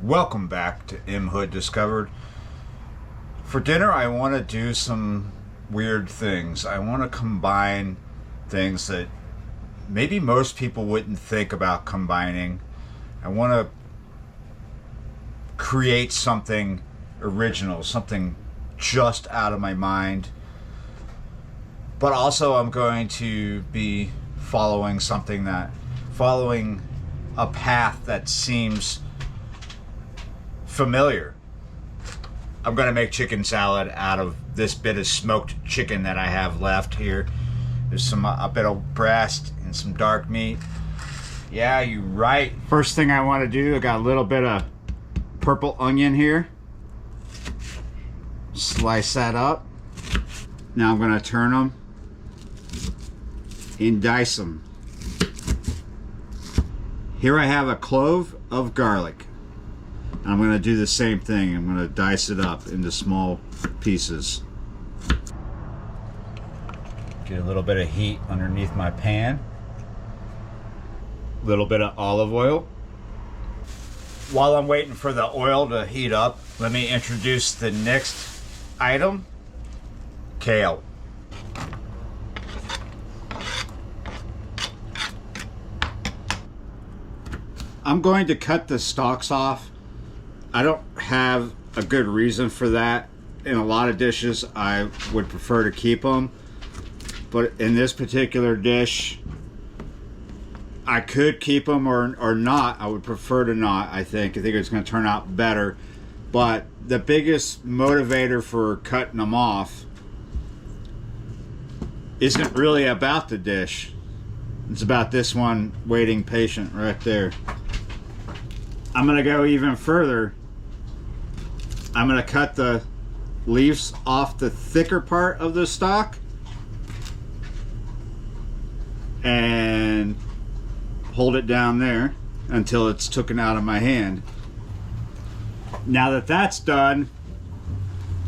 Welcome back to M Hood Discovered. For dinner, I want to do some weird things. I want to combine things that maybe most people wouldn't think about combining. I want to create something original, something just out of my mind. But also, I'm going to be following a path that seems familiar. I'm going to make chicken salad out of this bit of smoked chicken that I have left here. There's a bit of breast and some dark meat. Yeah, you're right. First thing I want to do, I got a little bit of purple onion here. Slice that up. Now I'm going to turn them and dice them. Here I have a clove of garlic. I'm going to do the same thing. I'm going to dice it up into small pieces. Get a little bit of heat underneath my pan. A little bit of olive oil. While I'm waiting for the oil to heat up, let me introduce the next item, kale. I'm going to cut the stalks off. I don't have a good reason for that. In a lot of dishes, I would prefer to keep them. But in this particular dish, I could keep them or not. I would prefer to not, I think. I think it's going to turn out better. But the biggest motivator for cutting them off isn't really about the dish. It's about this one waiting patient right there. I'm going to go even further. I'm going to cut the leaves off the thicker part of the stalk and hold it down there until it's taken out of my hand. Now that that's done,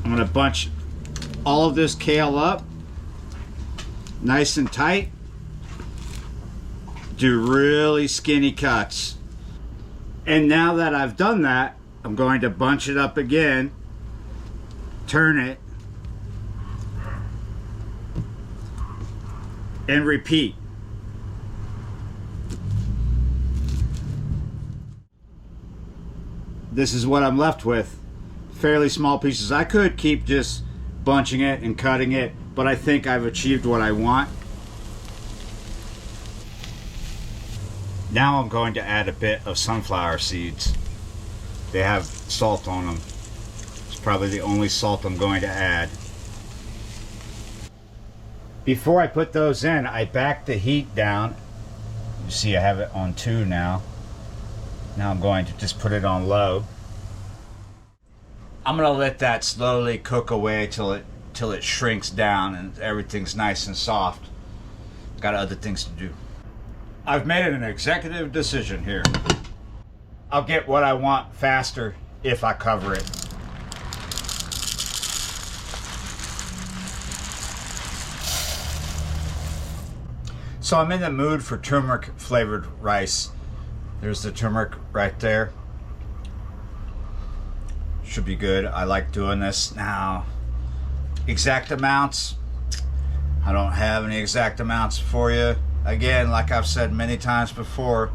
I'm going to bunch all of this kale up nice and tight. Do really skinny cuts. And now that I've done that, I'm going to bunch it up again, turn it, and repeat. This is what I'm left with. Fairly small pieces. I could keep just bunching it and cutting it, but I think I've achieved what I want. Now I'm going to add a bit of sunflower seeds. They have salt on them. It's probably the only salt I'm going to add. Before I put those in, I backed the heat down. You see I have it on 2 now. Now I'm going to just put it on low. I'm going to let that slowly cook away till it shrinks down and everything's nice and soft. Got other things to do. I've made an executive decision here. I'll get what I want faster if I cover it. So I'm in the mood for turmeric flavored rice. There's the turmeric right there. Should be good. I like doing this. Now, exact amounts, I don't have any exact amounts for you. Again, like I've said many times before,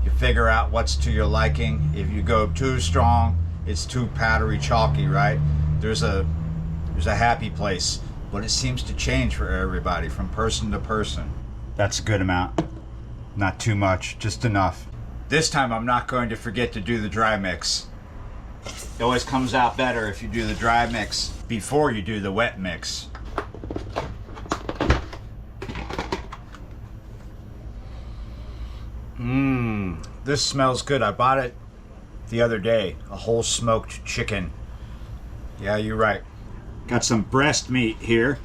you figure out what's to your liking. If you go too strong, it's too powdery, chalky, right? There's a happy place, but it seems to change for everybody from person to person. That's a good amount. Not too much, just enough. This time I'm not going to forget to do the dry mix. It always comes out better if you do the dry mix before you do the wet mix. This smells good. I bought it the other day. A whole smoked chicken. Yeah, you're right. Got some breast meat here.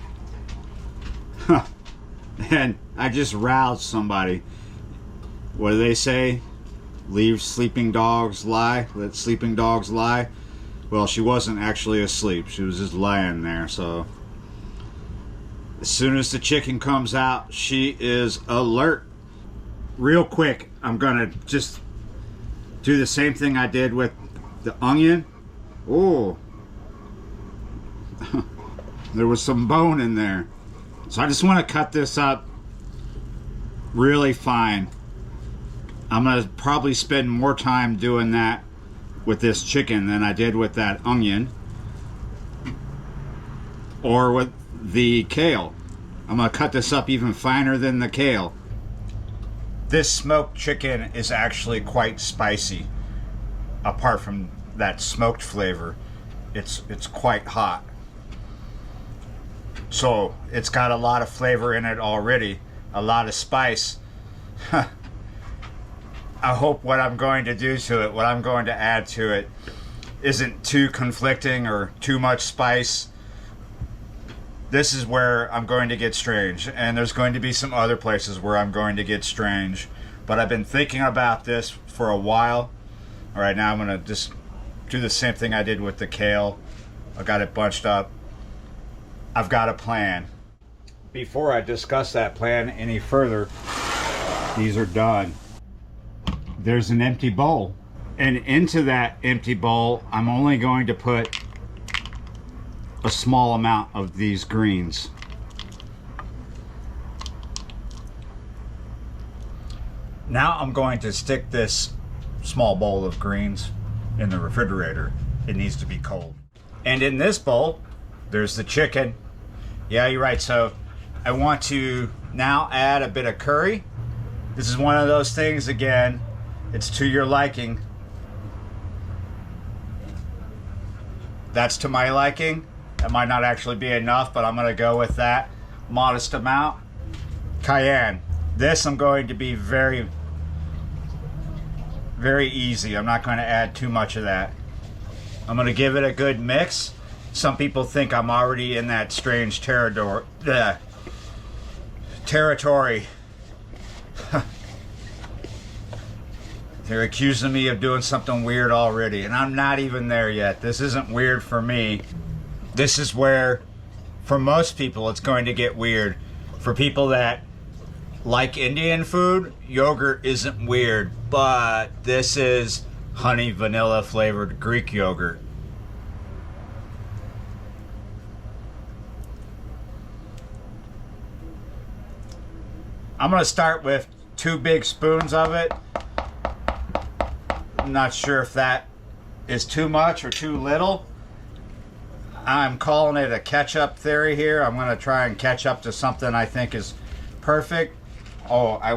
And I just roused somebody. What do they say? Leave sleeping dogs lie. Let sleeping dogs lie. Well, she wasn't actually asleep. She was just lying there. So as soon as the chicken comes out, she is alert. Real quick, I'm gonna just do the same thing I did with The onion, oh, there was some bone in there. So I just want to cut this up really fine. I'm going to probably spend more time doing that with this chicken than I did with that onion or with the kale. I'm going to cut this up even finer than the kale. This smoked chicken is actually quite spicy. Apart from that smoked flavor, it's quite hot. So it's got a lot of flavor in it already, a lot of spice. I hope what I'm going to do to it, what I'm going to add to it, isn't too conflicting or too much spice. This is where I'm going to get strange, and there's going to be some other places where I'm going to get strange. But I've been thinking about this for a while. All right, now I'm going to just do the same thing I did with the kale. I got it bunched up. I've got a plan. Before I discuss that plan any further, these are done. There's an empty bowl, and into that empty bowl I'm only going to put a small amount of these greens. Now I'm going to stick this small bowl of greens in the refrigerator. It needs to be cold. And in this bowl there's the chicken. Yeah, you're right. So I want to now add a bit of curry. This is one of those things, again, it's to your liking. That's to my liking. That might not actually be enough, but I'm going to go with that modest amount. Cayenne. This I'm going to be very easy. I'm not going to add too much of that. I'm going to give it a good mix. Some people think I'm already in that strange territory. They're accusing me of doing something weird already, and I'm not even there yet. This isn't weird for me. This is where, for most people, it's going to get weird. For people that like Indian food, yogurt isn't weird, but this is honey vanilla flavored Greek yogurt. I'm going to start with 2 big spoons of it. I'm not sure if that is too much or too little. I'm calling it a catch-up theory here. I'm going to try and catch up to something I think is perfect. Oh, I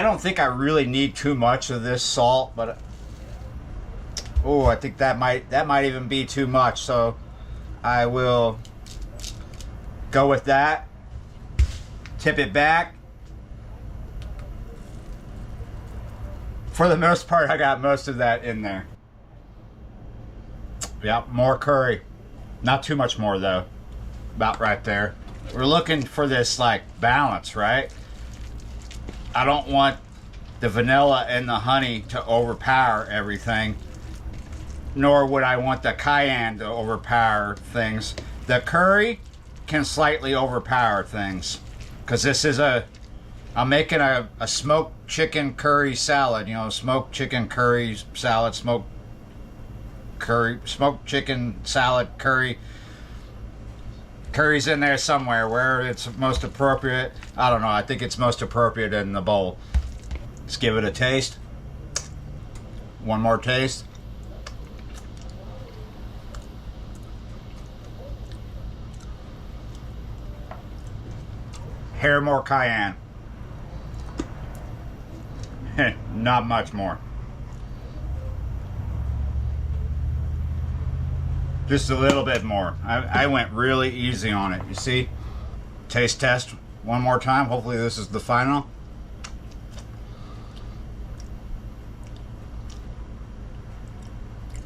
don't think I really need too much of this salt, but oh, I think that might even be too much. So I will go with that. Tip it back. For the most part, I got most of that in there. Yeah, more curry. Not too much more though. About right there. We're looking for this like balance, right? I don't want the vanilla and the honey to overpower everything. Nor would I want the cayenne to overpower things. The curry can slightly overpower things. Because this is I'm making a smoked chicken curry salad. You know, smoked chicken curry salad, smoked chicken salad curry. Curry's in there somewhere where it's most appropriate. I don't know. I think it's most appropriate in the bowl. Let's give it a taste. One more taste. Hair more cayenne. Not much more. Just a little bit more. I went really easy on it. You see? Taste test one more time. Hopefully this is the final.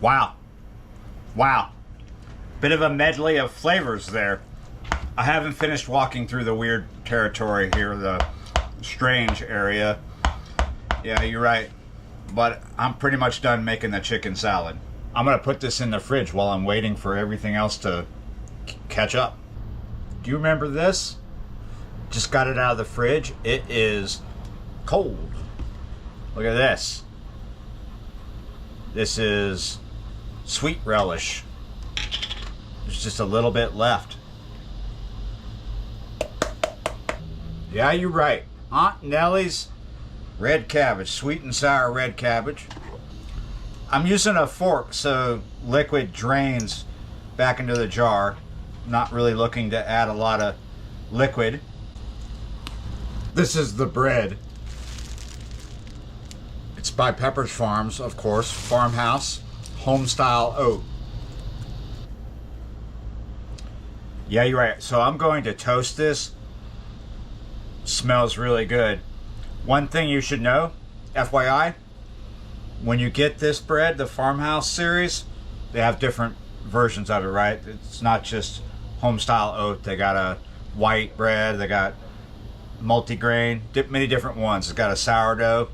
Wow. Wow. Bit of a medley of flavors there. I haven't finished walking through the weird territory here, the strange area. Yeah, you're right. But I'm pretty much done making the chicken salad. I'm going to put this in the fridge while I'm waiting for everything else to catch up. Do you remember this? Just got it out of the fridge. It is cold. Look at this. This is sweet relish. There's just a little bit left. Yeah, you're right. Aunt Nellie's red cabbage, sweet and sour red cabbage. I'm using a fork so liquid drains back into the jar. Not really looking to add a lot of liquid. This is the bread. It's by Pepperidge Farms, of course. Farmhouse, home style oat. Yeah, you're right. So I'm going to toast this. Smells really good. One thing you should know, FYI, when you get this bread, the Farmhouse series, they have different versions of it, right? It's not just home style oat. They got a white bread, they got multi-grain, many different ones. It's got a sourdough.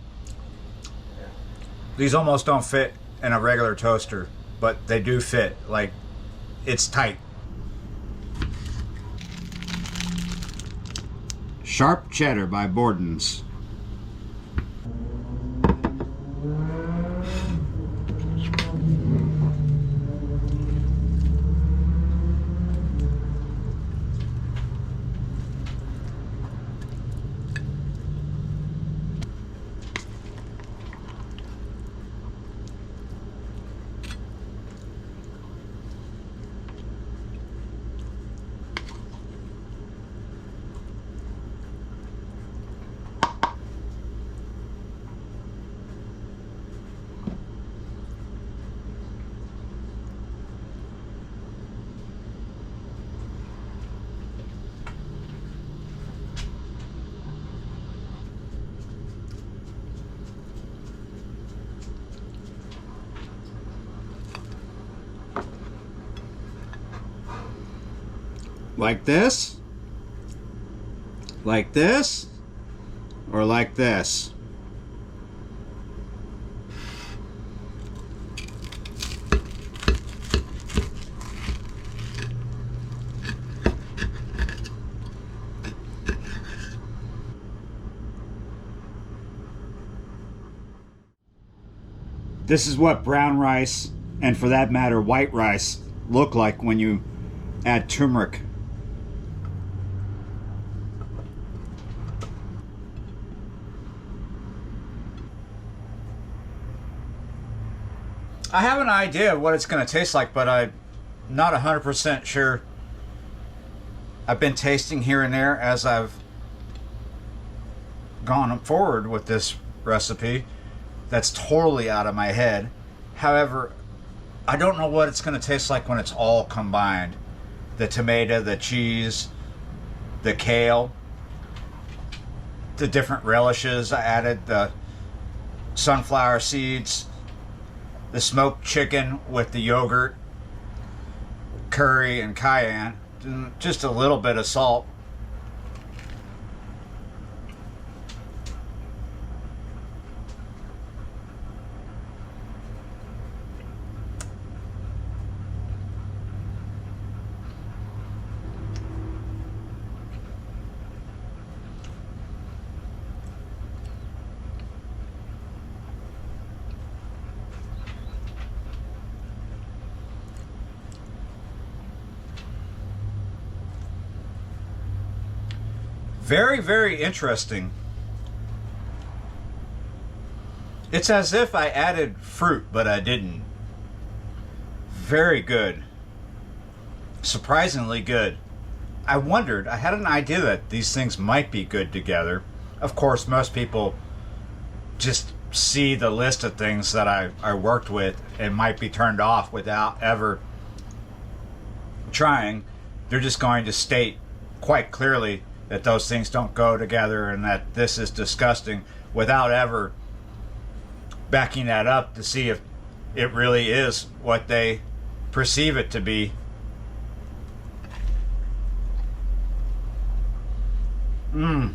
These almost don't fit in a regular toaster, but they do fit. Like, it's tight. Sharp cheddar by Borden's. Like this, or like this. This is what brown rice, and for that matter white rice, look like when you add turmeric. I have an idea of what it's going to taste like, but I'm not 100% sure. I've been tasting here and there as I've gone forward with this recipe. That's totally out of my head. However, I don't know what it's going to taste like when it's all combined. The tomato, the cheese, the kale, the different relishes I added, the sunflower seeds, the smoked chicken with the yogurt, curry and cayenne, just a little bit of salt. Very, very interesting. It's as if I added fruit, but I didn't. Very good. Surprisingly good. I wondered, I had an idea that these things might be good together. Of course, most people just see the list of things that I worked with and might be turned off without ever trying. They're just going to state quite clearly that those things don't go together and that this is disgusting without ever backing that up to see if it really is what they perceive it to be. It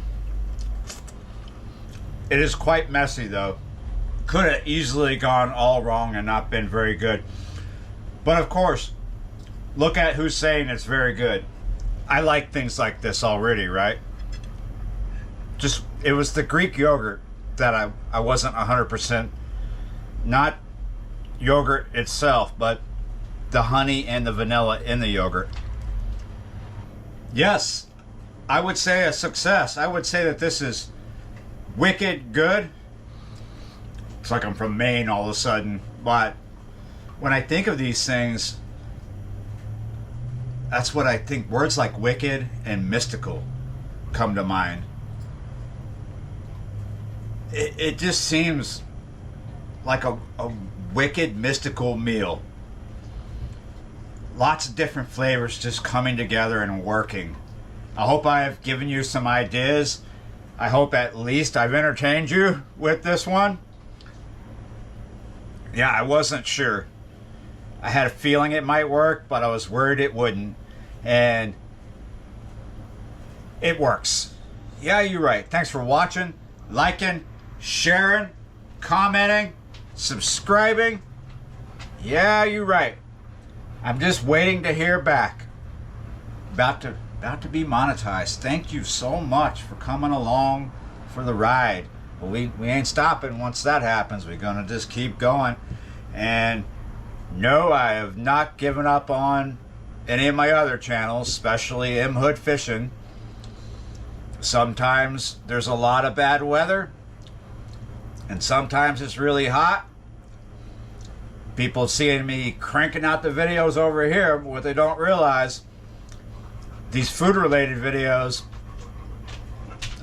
is quite messy though. Could have easily gone all wrong and not been very good. But of course, look at who's saying it's very good. I like things like this already, right? Just, it was the Greek yogurt that I wasn't 100% not yogurt itself, but the honey and the vanilla in the yogurt. Yes, I would say a success. I would say that this is wicked good. It's like I'm from Maine all of a sudden, but when I think of these things, that's what I think. Words like wicked and mystical come to mind. It just seems like a wicked, mystical meal. Lots of different flavors just coming together and working. I hope I have given you some ideas. I hope at least I've entertained you with this one. Yeah, I wasn't sure. I had a feeling it might work, but I was worried it wouldn't. And it works. Yeah, you're right. Thanks for watching, liking, sharing, commenting, subscribing. Yeah, you're right. I'm just waiting to hear back. About to be monetized. Thank you so much for coming along for the ride. But we ain't stopping once that happens. We're gonna just keep going. And no, I have not given up on any of my other channels, especially M Hood Fishing. Sometimes there's a lot of bad weather, and sometimes it's really hot. People seeing me cranking out the videos over here, but what they don't realize, these food related videos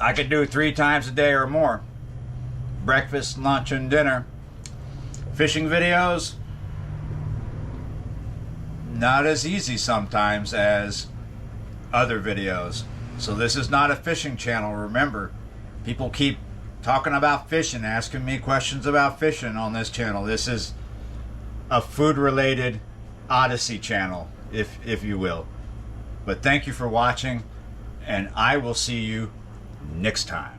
I could do 3 times a day or more. Breakfast, lunch, and dinner. Fishing videos, not as easy sometimes as other videos. So this is not a fishing channel. Remember, people keep talking about fishing, asking me questions about fishing on this channel. This is a food related Odyssey channel, if you will. But thank you for watching, and I will see you next time.